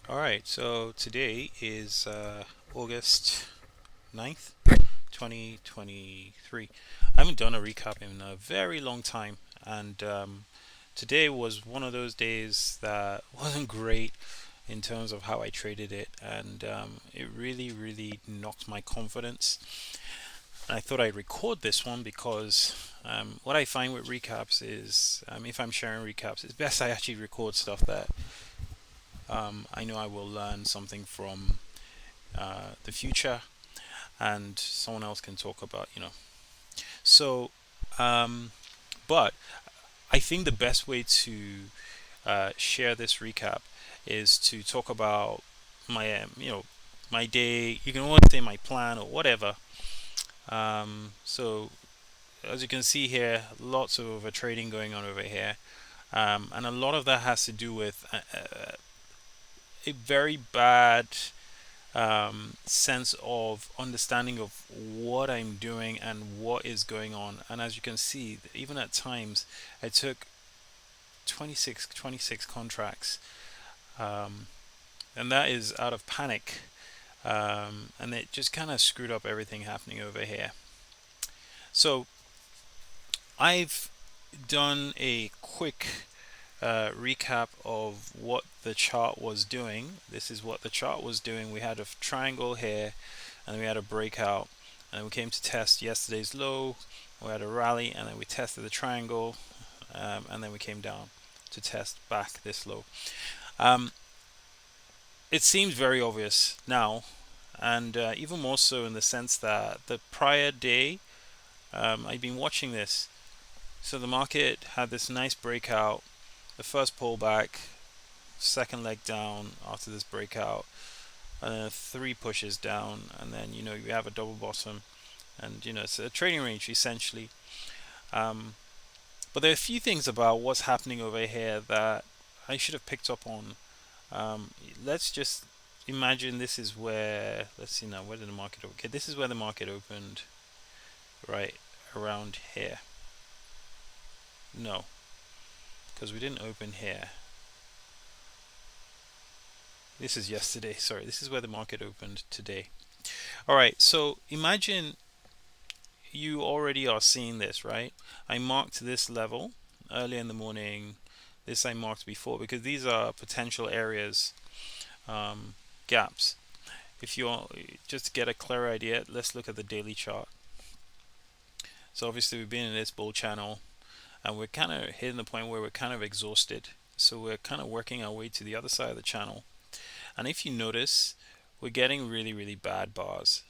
All right, so today is August 9th, 2023. I haven't done a recap in a very long time, and today was one of those days that wasn't great in terms of how I traded it, and it really, really knocked my confidence. And I thought I'd record this one because what I find with recaps is if I'm sharing recaps, it's best I actually record stuff that I know I will learn something from the future, and someone else can talk about. So, um, but I think the best way to share this recap is to talk about my day. You can always say my plan or whatever. So as you can see here, lots of over trading going on over here, and a lot of that has to do with a very bad sense of understanding of what I'm doing and what is going on. And as you can see, even at times, I took 26 contracts, um, and that is out of panic. And it just kind of screwed up everything happening over here. So I've done a quick recap of what the chart was doing. This is what the chart was doing. We had a triangle here, and then we had a breakout, and then we came to test yesterday's low. We had a rally, and then we tested the triangle, and then we came down to test back this low. Um, it seems very obvious now, and even more so in the sense that the prior day, I'd been watching this. So the market had this nice breakout, the first pullback, second leg down after this breakout, and then three pushes down, and then you have a double bottom, and it's a trading range essentially. Um, but there are a few things about what's happening over here that I should have picked up on. Let's just imagine this is where, let's see now, where did the market open? Okay, this is where the market opened, right around here. No, because we didn't open here. This is yesterday, sorry, this is where the market opened today. All right, so imagine you already are seeing this, right? I marked this level early in the morning. This I marked before because these are potential areas, um, gaps. If you want, just to get a clear idea, let's look at the daily chart. So obviously we've been in this bull channel, and we're kind of hitting the point where we're kind of exhausted. So we're kind of working our way to the other side of the channel. And if you notice, we're getting really, really bad bars.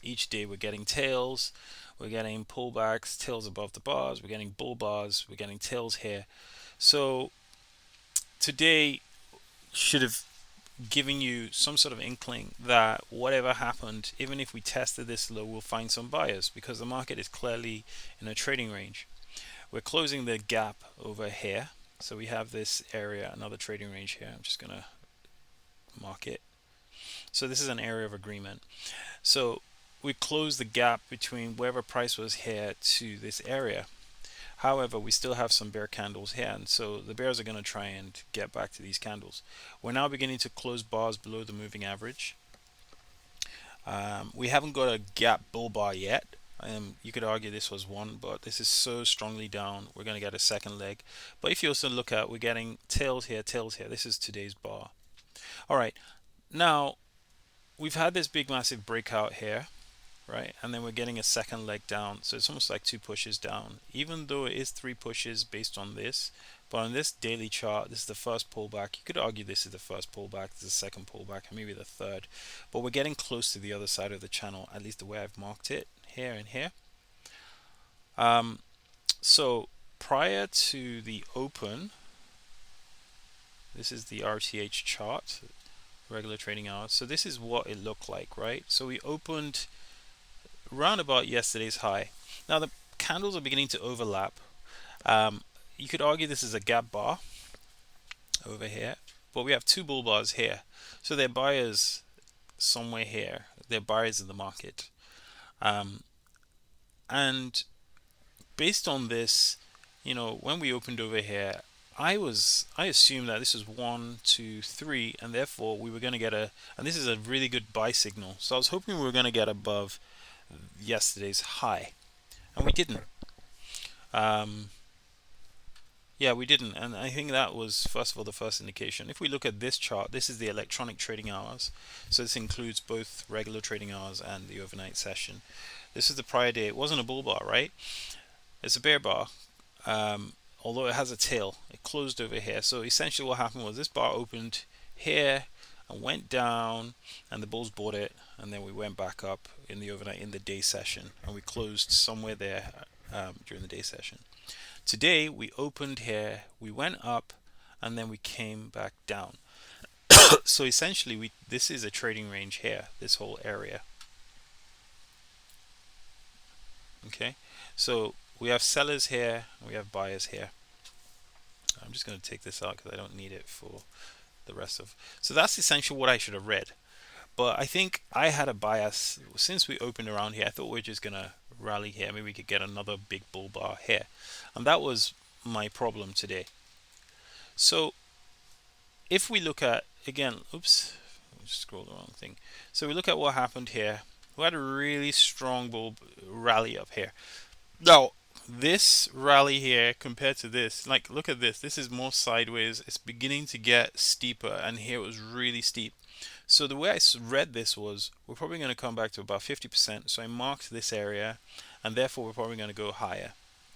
Each day we're getting tails, we're getting pullbacks, tails above the bars, we're getting bull bars, we're getting tails here. So today should have given you some sort of inkling that whatever happened, even if we tested this low, we'll find some buyers because the market is clearly in a trading range. We're closing the gap over here. So we have this area, another trading range here. I'm just going to mark it. So this is an area of agreement. So we close the gap between wherever price was here to this area. However, we still have some bear candles here, and so the bears are going to try and get back to these candles. We're now beginning to close bars below the moving average. We haven't got a gap bull bar yet. You could argue this was one, but this is so strongly down. We're going to get a second leg. But if you also look at, we're getting tails here, tails here. This is today's bar. All right, now we've had this big massive breakout here, right? And then we're getting a second leg down. So it's almost like two pushes down, even though it is three pushes based on this. But on this daily chart, this is the first pullback. You could argue this is the first pullback, this is the second pullback, and maybe the third. But we're getting close to the other side of the channel, at least the way I've marked it here and here. Um, so prior to the open, this is the RTH chart, regular trading hours. So this is what it looked like, right? So we opened round about yesterday's high. Now the candles are beginning to overlap. Um, you could argue this is a gap bar over here, but we have two bull bars here. So they're buyers somewhere here. They're buyers in the market. Um, and based on this, when we opened over here, I assumed that this was 1, 2, 3, and therefore we were going to get and this is a really good buy signal. So I was hoping we were going to get above yesterday's high, and we didn't. Um, yeah, we didn't, and I think that was first of all the first indication. If we look at this chart, this is the electronic trading hours, so this includes both regular trading hours and the overnight session. This is the prior day. It wasn't a bull bar, right? It's a bear bar. Although it has a tail, it closed over here. So essentially what happened was this bar opened here and went down, and the bulls bought it, and then we went back up in the overnight in the day session, and we closed somewhere there during the day session. Today we opened here, we went up, and then we came back down. So essentially this is a trading range here, this whole area. Okay, so we have sellers here, and we have buyers here. I'm just going to take this out because I don't need it for the rest of. So that's essentially what I should have read. But I think I had a bias since we opened around here. I thought we are just going to rally here. Maybe we could get another big bull bar here. And that was my problem today. So if we look at, again, oops, just scroll the wrong thing. So we look at what happened here. We had a really strong bull rally up here. Now, this rally here compared to this, like, look at this. This is more sideways. It's beginning to get steeper, and here it was really steep. So the way I read this was, we're probably going to come back to about 50%. So I marked this area, and therefore we're probably going to go higher,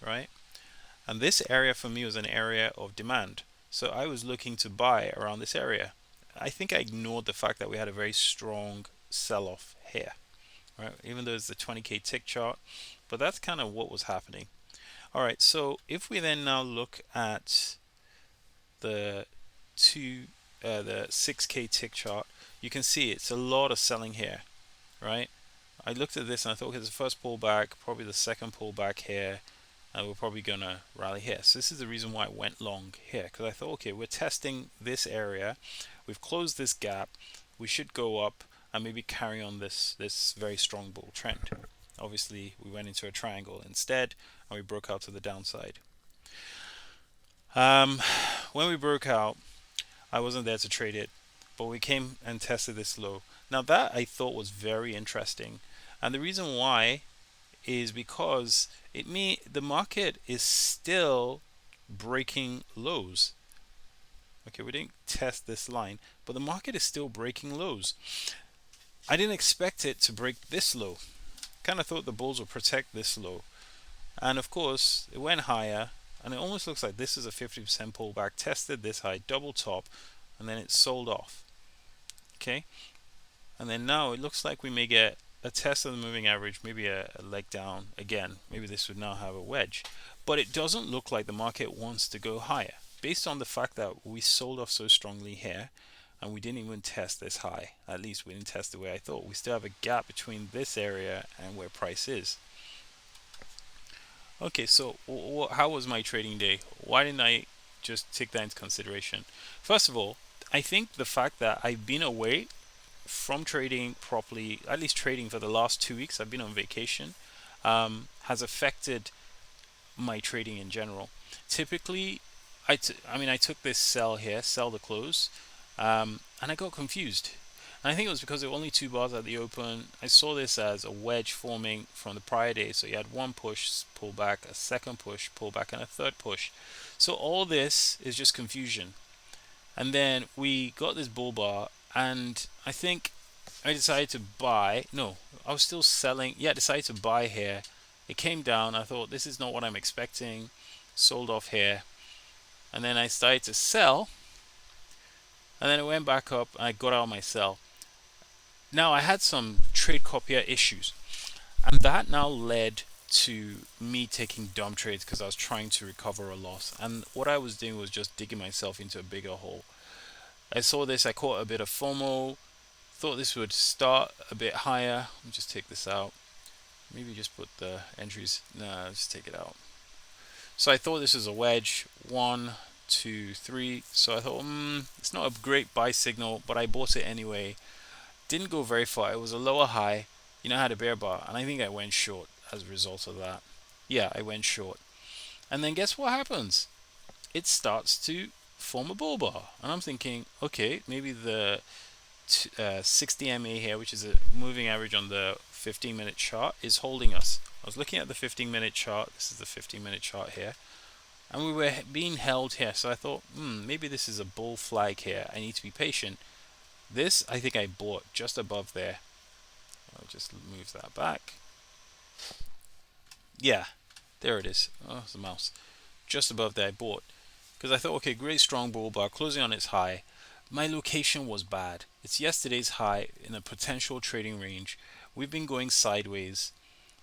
right? And this area for me was an area of demand. So I was looking to buy around this area. I think I ignored the fact that we had a very strong sell-off here, right? Even though it's the 20K tick chart, but that's kind of what was happening. All right, so if we then now look at the 6K tick chart, you can see it's a lot of selling here, right? I looked at this and I thought, okay, it's the first pullback, probably the second pullback here, and we're probably gonna rally here. So this is the reason why I went long here, because I thought, okay, we're testing this area, we've closed this gap, we should go up and maybe carry on this very strong bull trend. Obviously, we went into a triangle instead, and we broke out to the downside. When we broke out, I wasn't there to trade it, but we came and tested this low. Now that I thought was very interesting, and the reason why is because the market is still breaking lows. Okay, we didn't test this line, but the market is still breaking lows. I didn't expect it to break this low. Kind of thought the bulls would protect this low, and of course it went higher, and it almost looks like this is a 50% pullback. Tested this high, double top, and then it sold off. Okay, and then now it looks like we may get a test of the moving average, maybe a leg down again. Maybe this would now have a wedge, but it doesn't look like the market wants to go higher based on the fact that we sold off so strongly here, and we didn't even test this high. At least we didn't test the way I thought. We still have a gap between this area and where price is. Okay, so how was my trading day? Why didn't I just take that into consideration? First of all, I think the fact that I've been away from trading properly, at least trading for the last 2 weeks, I've been on vacation, has affected my trading in general. Typically, I took this sell here, sell the close, and I got confused. And I think it was because there were only 2 bars at the open. I saw this as a wedge forming from the prior day. So you had one push, pull back, a second push, pull back, and a third push. So all this is just confusion. And then we got this bull bar, and I think I decided to buy. No, I was still selling. Yeah, I decided to buy here. It came down. I thought, this is not what I'm expecting. Sold off here. And then I started to sell. And then it went back up, and I got out of my sell. Now I had some trade copier issues, and that now led to me taking dumb trades because I was trying to recover a loss, and what I was doing was just digging myself into a bigger hole. I saw this, I caught a bit of FOMO, thought this would start a bit higher. Let me just take this out, maybe just put the entries, no, let's take it out. So I thought this was a wedge, 1, 2, 3, so I thought it's not a great buy signal, but I bought it anyway. Didn't go very far. It was a lower high. I had a bear bar, and I think I went short as a result of that. Yeah, I went short. And then guess what happens? it starts to form a bull bar. And I'm thinking, okay, maybe the 60 MA here, which is a moving average on the 15-minute chart, is holding us. I was looking at the 15-minute chart. This is the 15-minute chart here. And we were being held here. So I thought, maybe this is a bull flag here. I need to be patient. This, I think I bought just above there. I'll just move that back. Yeah, there it is. Oh, it's a mouse. Just above there I bought. Because I thought, okay, great strong bull bar, closing on its high. My location was bad. It's yesterday's high in a potential trading range. We've been going sideways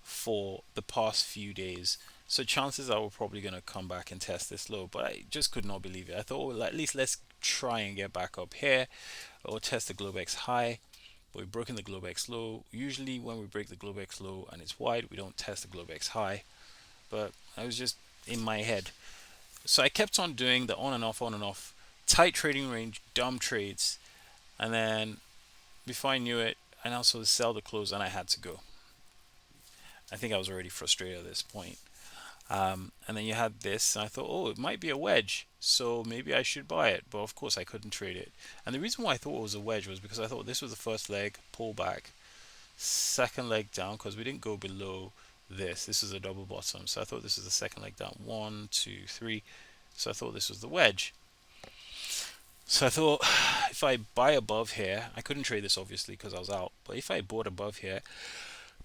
for the past few days. So chances are we're probably going to come back and test this low. But I just could not believe it. I thought, well, at least let's try and get back up here or test the Globex high. But we've broken the Globex low. Usually when we break the Globex low and it's wide, we don't test the Globex high. But I was just in my head. So I kept on doing the on and off, tight trading range, dumb trades. And then before I knew it, I now saw the sell to close and I had to go. I think I was already frustrated at this point. And then you had this, and I thought, oh, it might be a wedge, so maybe I should buy it. But of course, I couldn't trade it. And the reason why I thought it was a wedge was because I thought this was the first leg pullback, second leg down, because we didn't go below this. This is a double bottom, so I thought this was the second leg down. 1, 2, 3. So I thought this was the wedge. So I thought if I buy above here, I couldn't trade this obviously because I was out. But if I bought above here,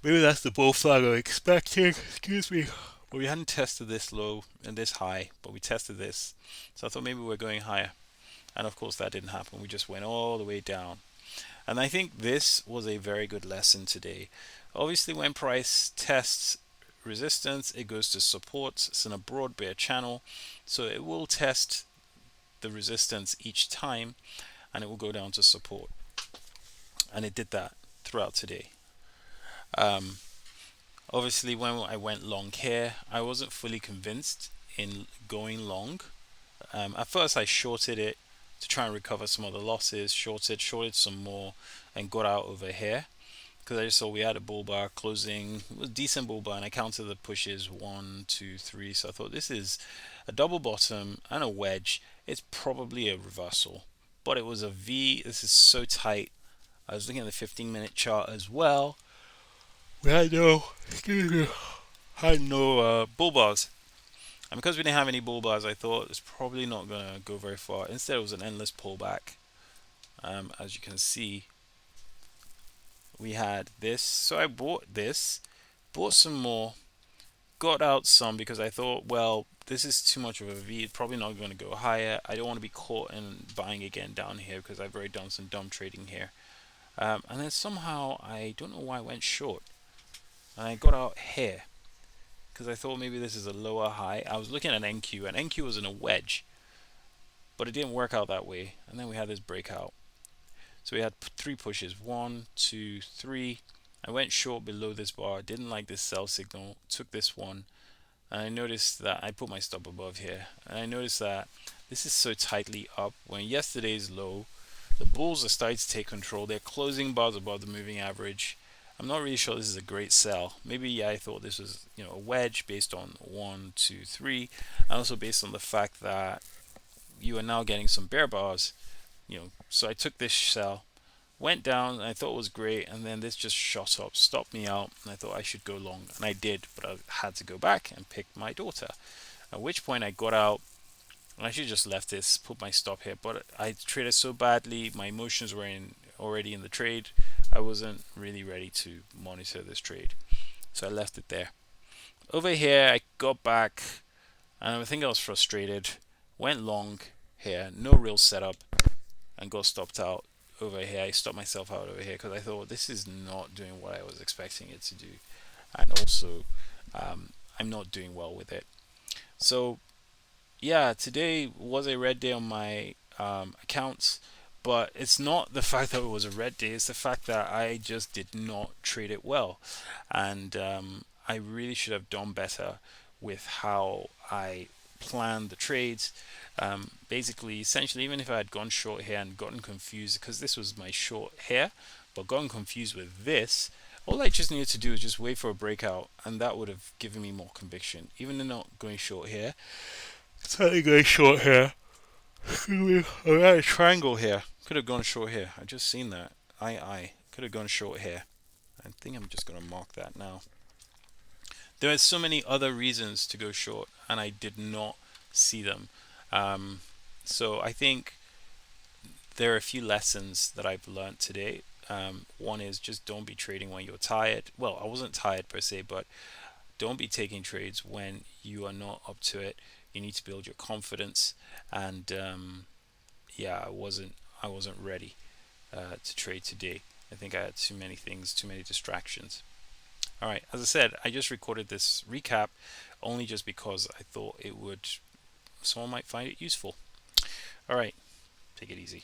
maybe that's the bull flag I'm expecting. Excuse me. But we hadn't tested this low and this high, but we tested this. So I thought maybe we're going higher. And of course that didn't happen. We just went all the way down. And I think this was a very good lesson today. Obviously when price tests resistance, it goes to support. It's in a broad bear channel. So it will test the resistance each time and it will go down to support. And it did that throughout today. Obviously when I went long here, I wasn't fully convinced in going long. At first I shorted it to try and recover some of the losses, shorted some more and got out over here because I just saw we had a bull bar closing. It was a decent bull bar and I counted the pushes 1, 2, 3. So I thought this is a double bottom and a wedge. It's probably a reversal, but it was a V. This is so tight. I was looking at the 15-minute chart as well. We had no, bull bars. And because we didn't have any bull bars, I thought it's probably not going to go very far. Instead, it was an endless pullback. As you can see, we had this. So I bought this, bought some more, got out some because I thought, well, this is too much of a V. It's probably not going to go higher. I don't want to be caught in buying again down here because I've already done some dumb trading here. And then somehow, I don't know why I went short. And I got out here because I thought maybe this is a lower high. I was looking at NQ and NQ was in a wedge, but it didn't work out that way. And then we had this breakout. So we had 3 pushes, 1, 2, 3. I went short below this bar, didn't like this sell signal, took this one, and I noticed that I put my stop above here. And I noticed that this is so tightly up. When yesterday's low, the bulls are starting to take control. They're closing bars above the moving average. I'm not really sure this is a great sell. Maybe I thought this was, a wedge based on 1, 2, 3, and also based on the fact that you are now getting some bear bars. So I took this sell, went down, and I thought it was great, and then this just shot up, stopped me out, and I thought I should go long, and I did, but I had to go back and pick my daughter. At which point I got out. And I should just left this, put my stop here, but I traded so badly, my emotions were already in the trade. I wasn't really ready to monitor this trade, so I left it there. Over here I got back and I think I was frustrated, went long here, no real setup, and got stopped out over here. I stopped myself out over here because I thought this is not doing what I was expecting it to do, and also I'm not doing well with it. So yeah, today was a red day on my accounts, but it's not the fact that it was a red day, it's the fact that I just did not trade it well. And I really should have done better with how I planned the trades. Basically, essentially, even if I had gone short here and gotten confused, because this was my short here, but gotten confused with this, all I just needed to do is just wait for a breakout, and that would have given me more conviction. Even though not going short here, Slightly going short here. I got a triangle here. Could have gone short here. I just seen that. I could have gone short here. I think I'm just gonna mark that now. There are so many other reasons to go short, and I did not see them. Um, so I think there are a few lessons that I've learned today. One is just don't be trading when you're tired. Well, I wasn't tired per se, but don't be taking trades when you are not up to it. You need to build your confidence, and yeah, I wasn't ready to trade today. I think I had too many things, too many distractions. All right, as I said, I just recorded this recap only just because I thought it would, someone might find it useful. All right, take it easy.